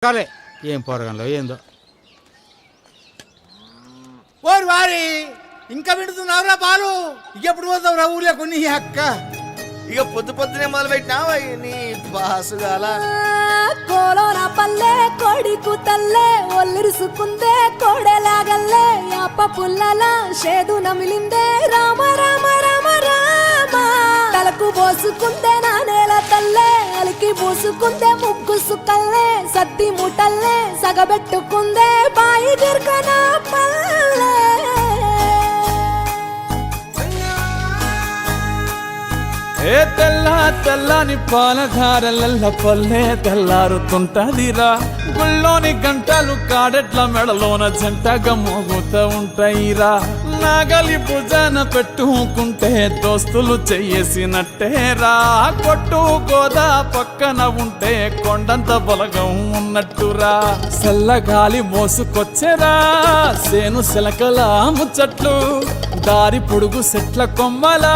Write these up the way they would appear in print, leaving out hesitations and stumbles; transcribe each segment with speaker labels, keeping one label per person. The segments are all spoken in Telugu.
Speaker 1: కాలే ఏం పోరగంలో ఏందో ఓరి వారి ఇంకా వింటున్నావురా పాలు ఎప్పుడు పోతావు రా ఊర్లో కొన్ని అక్క
Speaker 2: ఇక పొద్దు పొద్దునే మొదలు పెట్టినావా నీ బాసుగాల
Speaker 3: కోలోన పల్లె కోడి కూతల్లే ఒల్లిరుసుకుందే కోడెలాగల్లే యాప పుల్లల షేదు నమిలిందే రామ రామ రామ రామ తలకు పోసుకుందే నా నేల తల్లే అలికి పూసుకుందే ముగ్గు సుక్కల్లే సత్తి ముటల్లే సగబెట్టుకుందే బాయి గిర్కన పల్లె
Speaker 4: ఏ తెల్ల తెల్లని పాలధారలల్ల పల్లె తెల్లారుతుంటదిరా గుళ్ళోని గంటలు కాడెట్ల మెడలోన జంటగా మోగుతూ ఉంటాయిరా నాగలి భుజాన పెట్టుకుంటే దోస్తులు చెయ్యేసినట్టేరా కొట్టు గోదా పక్కన ఉంటే కొండంత బలగం ఉన్నట్టురా చల్లగాలి మోసుకొచ్చెరా సేను శిలకల ముచ్చట్లు దారి పొడుగు సెట్ల కొమ్మలా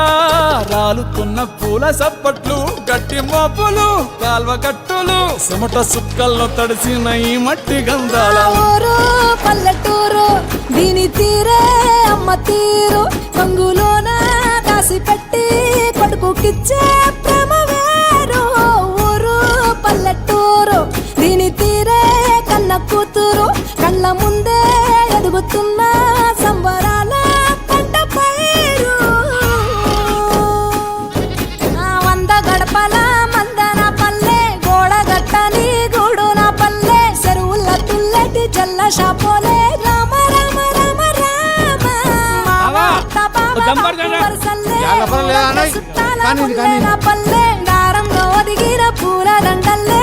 Speaker 4: రాలుతున్న పూల సప్పట్లు గట్టి మోపులు కాల్వ గట్టులు చెమట సుక్కల్లో తడిసిన ఈ మట్టి గంధాల
Speaker 3: ఊరు పల్లెటూరు దీని తీరే అమ్మ తీరు కంగులోన దాసి పెట్టి కొడుకుకిచ్చే ప్రేమ వేరు ఊరు పల్లెటూరు దీని తీరే కన్న కూతురు కళ్ళ ముందే ఎదుగుతున్న సంబరాల పంట పైరు వంద గడపల మందన పల్లె గోడగట్టని గూడున పల్లె చెరువుల తుల్లటి జల్ల షాపోలే రామ రామ రామ రామ పల్లె దారంలో ఒదిగిన పూల దండల్లే